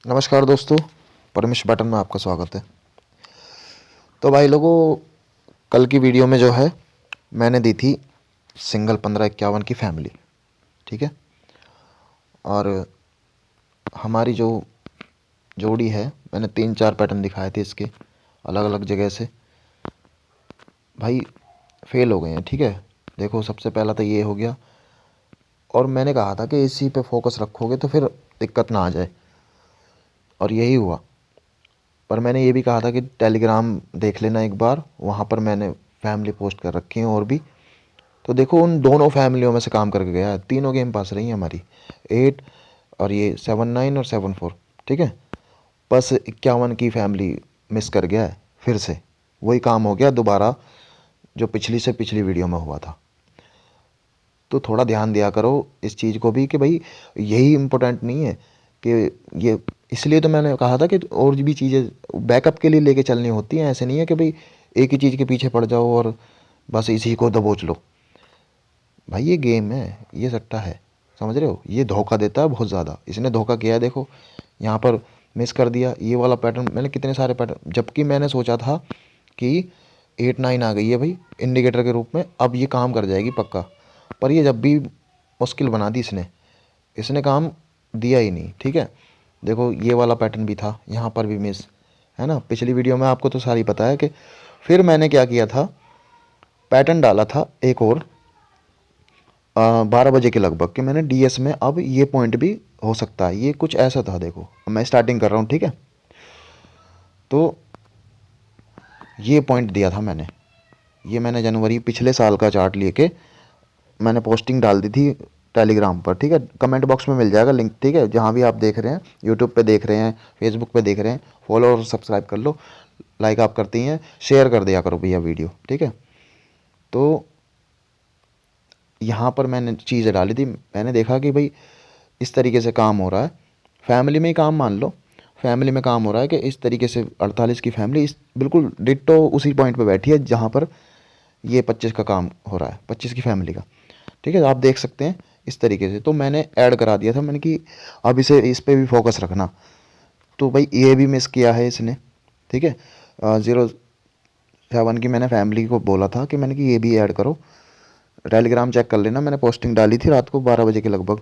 नमस्कार दोस्तों, परमेश पैटर्न में आपका स्वागत है। तो भाई लोगों, कल की वीडियो में जो है मैंने दी थी सिंगल 1551 की फैमिली, ठीक है। और हमारी जो जोड़ी है, मैंने 3-4 पैटर्न दिखाए थे इसके अलग अलग जगह से। भाई फेल हो गए हैं, ठीक है। देखो, सबसे पहला तो ये हो गया, और मैंने कहा था कि इसी पे फोकस रखोगे तो फिर दिक्कत ना आ जाए, और यही हुआ। पर मैंने ये भी कहा था कि टेलीग्राम देख लेना एक बार, वहाँ पर मैंने फैमिली पोस्ट कर रखी है और भी। तो देखो, उन दोनों फैमिलियों में से काम करके गया है। तीनों गेम पास रही हैं हमारी, 8 और ये 7-9 और 7-4, ठीक है। बस 51 की फैमिली मिस कर गया है, फिर से वही काम हो गया दोबारा जो पिछली से पिछली वीडियो में हुआ था। तो थोड़ा ध्यान दिया करो इस चीज़ को भी कि भाई यही इम्पोर्टेंट नहीं है कि ये, इसलिए तो मैंने कहा था कि और भी चीज़ें बैकअप के लिए लेके चलनी होती हैं। ऐसे नहीं है कि भाई एक ही चीज़ के पीछे पड़ जाओ और बस इसी को दबोच लो। भाई ये गेम है, ये सट्टा है, समझ रहे हो। ये धोखा देता है बहुत ज़्यादा, इसने धोखा किया है। देखो यहाँ पर मिस कर दिया ये वाला पैटर्न, मैंने कितने सारे पैटर्न, जबकि मैंने सोचा था कि 8-9 आ गई है भाई इंडिकेटर के रूप में, अब ये काम कर जाएगी पक्का। पर ये जब भी मुश्किल बना दी इसने, इसने काम दिया ही नहीं, ठीक है। देखो ये वाला पैटर्न भी था, यहाँ पर भी मिस है ना। पिछली वीडियो में आपको तो सारी पता है कि फिर मैंने क्या किया था, पैटर्न डाला था एक और 12 बजे के लगभग कि मैंने डीएस में अब ये पॉइंट भी हो सकता है। ये कुछ ऐसा था, देखो अब मैं स्टार्टिंग कर रहा हूँ, ठीक है। तो ये पॉइंट दिया था मैंने, ये मैंने जनवरी पिछले साल का चार्ट लेके मैंने पोस्टिंग डाल दी थी टेलीग्राम पर, ठीक है। कमेंट बॉक्स में मिल जाएगा लिंक, ठीक है। जहाँ भी आप देख रहे हैं, यूट्यूब पे देख रहे हैं, फेसबुक पे देख रहे हैं, फॉलो और सब्सक्राइब कर लो। लाइक आप करती हैं, शेयर कर दिया करो भैया वीडियो, ठीक है। तो यहाँ पर मैंने चीज़ें डाली थी, मैंने देखा कि भाई इस तरीके से काम हो रहा है। फैमिली में ही काम मान लो, फैमिली में काम हो रहा है कि इस तरीके से 48 की फैमिली इस बिल्कुल डिट्टो उसी पॉइंट पे बैठी है जहाँ पर ये 25 का काम हो रहा है, 25 की फैमिली का, ठीक है। आप देख सकते हैं इस तरीके से। तो मैंने ऐड करा दिया था, मैंने कि अब इसे इस पे भी फोकस रखना। तो भाई ये भी मिस किया है इसने, ठीक है। 07 की मैंने फैमिली को बोला था कि मैंने कि ये भी ऐड करो। टेलीग्राम चेक कर लेना, मैंने पोस्टिंग डाली थी रात को 12 बजे के लगभग।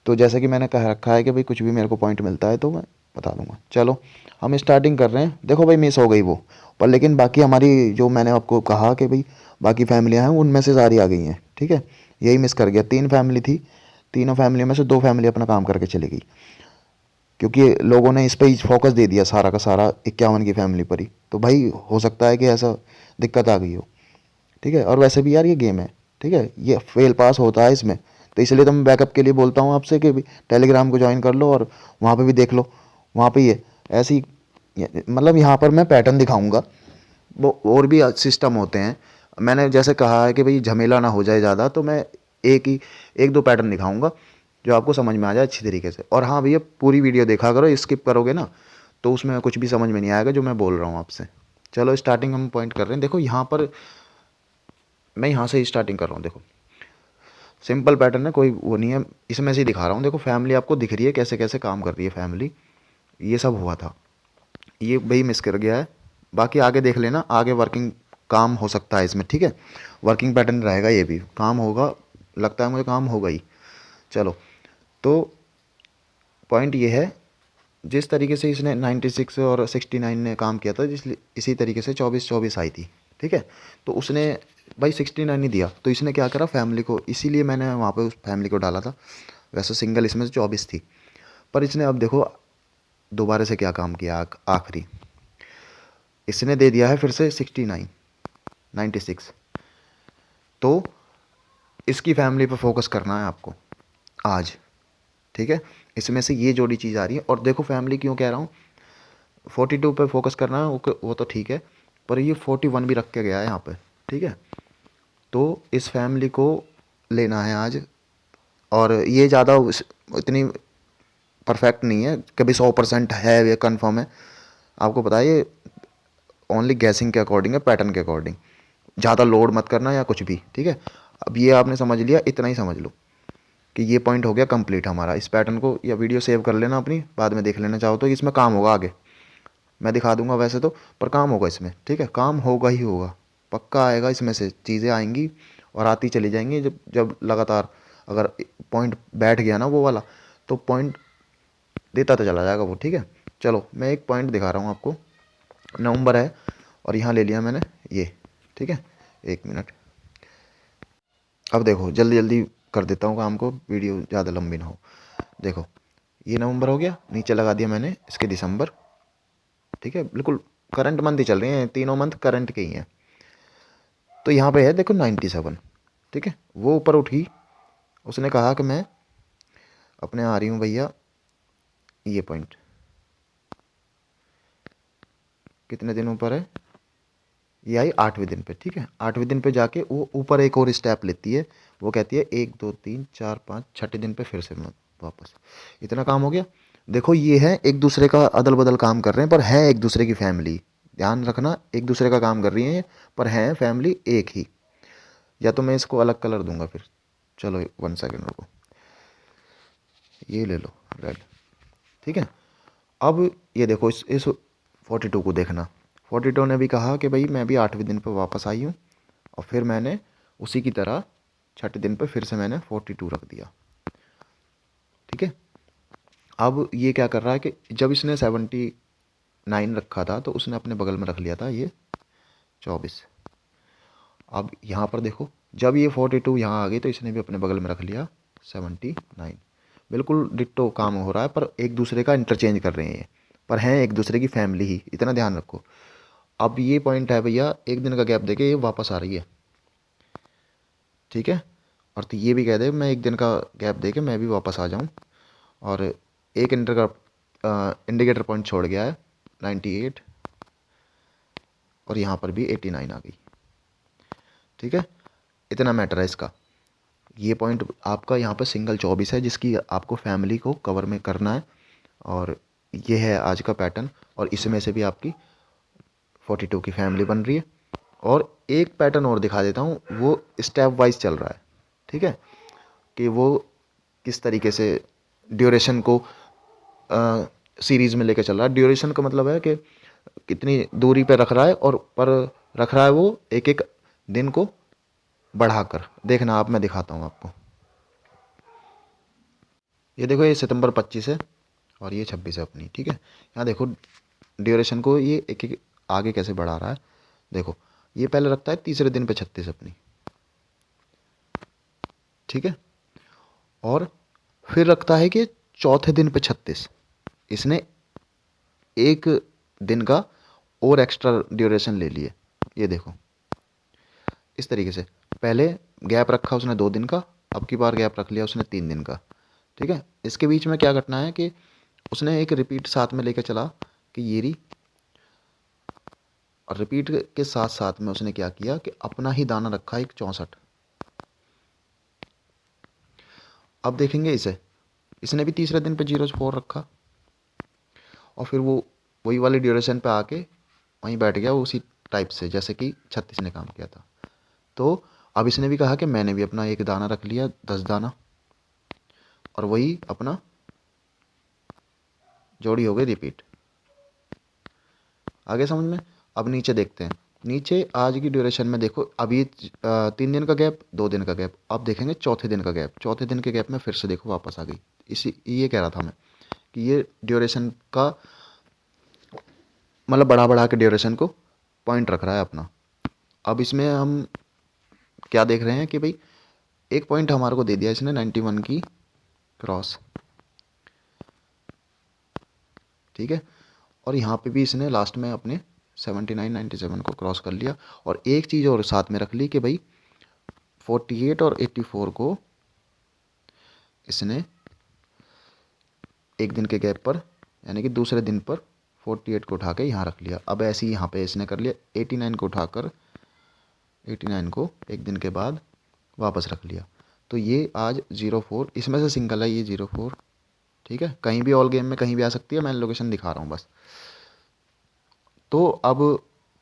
तो जैसा कि मैंने कह रखा है कि भाई कुछ भी मेरे को पॉइंट मिलता है तो मैं बता दूंगा। चलो हम स्टार्टिंग कर रहे हैं। देखो भाई मिस हो गई वो, पर लेकिन बाकी हमारी जो मैंने आपको कहा कि भाई बाकी फैमिलियाँ हैं उनमें से सारी आ गई हैं, ठीक है। यही मिस कर गया, 3 फैमिली थी, तीनों फैमिलियों में से 2 फैमिली अपना काम करके चली गई, क्योंकि लोगों ने इस पर ही फोकस दे दिया सारा का सारा 51 की फैमिली पर ही। तो भाई हो सकता है कि ऐसा दिक्कत आ गई हो, ठीक है। और वैसे भी यार ये गेम है, ठीक है, ये फेल पास होता है इसमें। तो इसलिए तो मैं बैकअप के लिए बोलता हूँ आपसे कि भी टेलीग्राम को ज्वाइन कर लो और वहाँ पे भी देख लो। वहाँ पे ये ऐसी, मतलब यहाँ पर मैं पैटर्न दिखाऊंगा, वो और भी सिस्टम होते हैं। मैंने जैसे कहा है कि भाई झमेला ना हो जाए ज़्यादा, तो मैं एक दो पैटर्न दिखाऊंगा जो आपको समझ में आ जाए अच्छी तरीके से। और हाँ भैया, पूरी वीडियो देखा करो, स्किप करोगे ना तो उसमें कुछ भी समझ में नहीं आएगा जो मैं बोल रहा हूँ आपसे। चलो स्टार्टिंग हम पॉइंट कर रहे हैं। देखो यहाँ पर मैं यहाँ से स्टार्टिंग कर रहा हूँ। देखो सिंपल पैटर्न है, कोई वो नहीं है, इसमें से ही दिखा रहा हूँ। देखो फैमिली आपको दिख रही है कैसे कैसे काम कर रही है फैमिली। ये सब हुआ था, ये भाई मिस कर गया है। बाकी आगे देख लेना, आगे वर्किंग काम हो सकता है इसमें, ठीक है। वर्किंग पैटर्न रहेगा, ये भी काम होगा, लगता है मुझे काम होगा ही। चलो, तो पॉइंट ये है, जिस तरीके से इसने 96 और 69 ने काम किया था, जिस इसी तरीके से 24-24 आई थी, ठीक है। तो उसने भाई 69 नहीं दिया, तो इसने क्या करा फैमिली को, इसीलिए मैंने वहाँ पे उस फैमिली को डाला था। वैसे सिंगल इसमें से 24 थी, पर इसने अब देखो दोबारा से क्या काम किया, आखिरी इसने दे दिया है फिर से 69, 96। तो इसकी फैमिली पर फोकस करना है आपको आज, ठीक है। इसमें से ये जोड़ी चीज़ आ रही है। और देखो फैमिली क्यों कह रहा हूँ, 42 पे फोकस करना है, वो तो ठीक है, पर ये 41 भी रख के गया है यहाँ पे, ठीक है। तो इस फैमिली को लेना है आज। और ये ज़्यादा इतनी परफेक्ट नहीं है कभी 100% है ये कंफर्म है। आपको पता है ये ओनली गैसिंग के अकॉर्डिंग है, पैटर्न के अकॉर्डिंग। ज़्यादा लोड मत करना या कुछ भी, ठीक है। अब ये आपने समझ लिया, इतना ही समझ लो। कि ये पॉइंट हो गया कंप्लीट हमारा। इस पैटर्न को या वीडियो सेव कर लेना अपनी, बाद में देख लेना चाहो तो, इसमें काम होगा आगे, मैं दिखा दूंगा वैसे तो, पर काम होगा इसमें, ठीक है, काम होगा ही होगा, पक्का आएगा, इसमें से चीज़ें आएंगी और आती चली जाएंगी। जब जब लगातार अगर पॉइंट बैठ गया ना वो वाला, तो पॉइंट देता तो चला जाएगा वो, ठीक है। चलो मैं एक पॉइंट दिखा रहा हूँ आपको, नवंबर है और यहाँ ले लिया मैंने ये, ठीक है, 1 मिनट। अब देखो जल्दी जल्दी कर देता हूँ काम को, वीडियो ज़्यादा लंबी ना हो। देखो ये नवंबर हो गया, नीचे लगा दिया मैंने इसके दिसंबर, ठीक है, बिल्कुल करंट मंथ ही चल रहे हैं, तीनों मंथ करंट के ही हैं। तो यहाँ पे है देखो 97, ठीक है, वो ऊपर उठी, उसने कहा कि मैं अपने आ रही हूँ भैया, ये पॉइंट कितने दिनों पर है, ये आई 8वें दिन पे, ठीक है, 8वें दिन पे जाके वो ऊपर एक और स्टेप लेती है, वो कहती है 1 2 3 4 5 6ठे दिन पे फिर से मैं वापस, इतना काम हो गया। देखो ये है एक दूसरे का अदल बदल काम कर रहे हैं, पर है एक दूसरे की फैमिली, ध्यान रखना, एक दूसरे का काम कर रही हैं पर हैं फैमिली एक ही। या तो मैं इसको अलग कलर दूंगा फिर, चलो 1 सेकेंड रुको, ये ले लो रेड, ठीक है। अब ये देखो इस 42 को देखना, 42 ने भी कहा कि भाई मैं भी 8वें दिन पे वापस आई हूँ, और फिर मैंने उसी की तरह 6ठे दिन पे फिर से मैंने 42 रख दिया, ठीक है। अब ये क्या कर रहा है कि जब इसने 79 रखा था तो उसने अपने बगल में रख लिया था ये 24। अब यहाँ पर देखो जब ये 42 यहाँ आ गई तो इसने भी अपने बगल में रख लिया 79, बिल्कुल डिट्टो काम हो रहा है, पर एक दूसरे का इंटरचेंज कर रहे हैं ये, पर हैं एक दूसरे की फैमिली ही, इतना ध्यान रखो। अब ये पॉइंट है भैया, एक दिन का गैप देके ये वापस आ रही है, ठीक है, और तो ये भी कह दे मैं एक दिन का गैप देके मैं भी वापस आ जाऊँ, और एक इंडिकेटर पॉइंट छोड़ गया है 98, और यहाँ पर भी 89 आ गई, ठीक है, इतना मैटर है इसका। ये पॉइंट आपका यहाँ पर सिंगल 24 है जिसकी आपको फैमिली को कवर में करना है, और ये है आज का पैटर्न, और इसमें से भी आपकी 42 की फैमिली बन रही है। और एक पैटर्न और दिखा देता हूँ, वो स्टेप वाइज चल रहा है, ठीक है, कि वो किस तरीके से ड्यूरेशन को सीरीज़ में लेकर चल रहा है। ड्यूरेशन का मतलब है कि कितनी दूरी पे रख रहा है, और पर रख रहा है वो एक एक दिन को बढ़ाकर, देखना आप, मैं दिखाता हूँ आपको। ये देखो ये सितंबर 25 है और ये 26 है अपनी, ठीक है। यहाँ देखो ड्यूरेशन को ये एक एक आगे कैसे बढ़ा रहा है, देखो ये पहले रखता है तीसरे दिन पे 36 अपनी, ठीक है, और फिर रखता है कि चौथे दिन पे 36, इसने एक दिन का और एक्स्ट्रा ड्यूरेशन ले लिए। ये देखो इस तरीके से पहले गैप रखा उसने 2 दिन का, अब की बार गैप रख लिया उसने 3 दिन का, ठीक है। इसके बीच में क्या घटना है कि उसने एक रिपीट साथ में लेकर चला कि ये रही, और रिपीट के साथ साथ में उसने क्या किया कि अपना ही दाना रखा एक 64। अब देखेंगे इसे, इसने भी तीसरे दिन पे 04 रखा, और फिर वो वही वाली ड्यूरेशन पे आके वहीं बैठ गया उसी टाइप से जैसे कि 36 ने काम किया था। तो अब इसने भी कहा कि मैंने भी अपना एक दाना रख लिया 10 दाना, और वही अपना जोड़ी हो गई रिपीट। आगे समझ में। अब नीचे देखते हैं, नीचे आज की ड्यूरेशन में देखो, अभी 3 दिन का गैप, 2 दिन का गैप, अब देखेंगे चौथे दिन का गैप, चौथे दिन के गैप में फिर से देखो वापस आ गई। इसी ये कह रहा था मैं कि ये ड्यूरेशन का मतलब बढ़ा बढ़ा के ड्यूरेशन को पॉइंट रख रहा है अपना। अब इसमें हम क्या देख रहे हैं कि भाई एक पॉइंट हमारे को दे दिया इसने 91 की क्रॉस, ठीक है, और यहाँ पे भी इसने लास्ट में अपने 79 97 को क्रॉस कर लिया, और एक चीज़ और साथ में रख ली कि भाई 48 और 84 को इसने एक दिन के गैप पर यानी कि दूसरे दिन पर 48 को उठा के यहाँ रख लिया। अब ऐसे ही यहाँ पे इसने कर लिया 89 को उठाकर 89 को एक दिन के बाद वापस रख लिया। तो ये आज 04, इसमें से सिंगल है ये 04, ठीक है, कहीं भी ऑल गेम में कहीं भी आ सकती है, मैं लोकेशन दिखा रहा हूँ बस। तो अब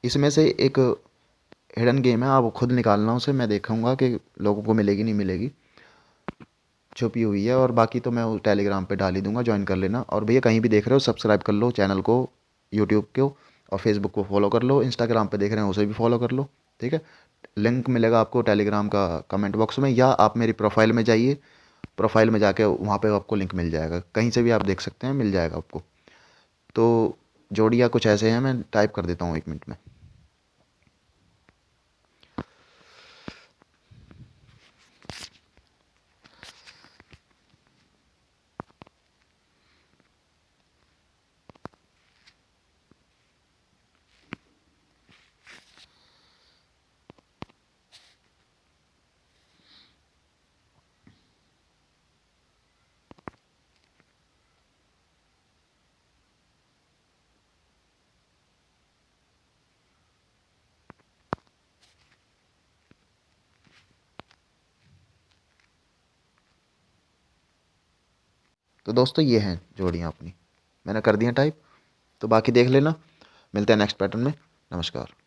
इसमें से एक हिडन गेम है, आप खुद निकालना उसे, मैं देखूंगा कि लोगों को मिलेगी नहीं मिलेगी, छुपी हुई है, और बाकी तो मैं वो टेलीग्राम पे डाल ही दूंगा, ज्वाइन कर लेना। और भैया कहीं भी देख रहे हो सब्सक्राइब कर लो चैनल को, यूट्यूब को, और फेसबुक को फॉलो कर लो, इंस्टाग्राम पे देख रहे हैं उसे भी फॉलो कर लो। ठीक है, लिंक मिलेगा आपको टेलीग्राम का कमेंट बॉक्स में, या आप मेरी प्रोफाइल में जाइए, प्रोफाइल में जाके वहाँ पे आपको लिंक मिल जाएगा, कहीं से भी आप देख सकते हैं, मिल जाएगा आपको। तो जोड़ियाँ कुछ ऐसे हैं, मैं टाइप कर देता हूँ 1 मिनट में। तो दोस्तों ये हैं जोड़ियाँ अपनी, मैंने कर दी हैं टाइप। तो बाकी देख लेना, मिलते हैं नेक्स्ट पैटर्न में। नमस्कार।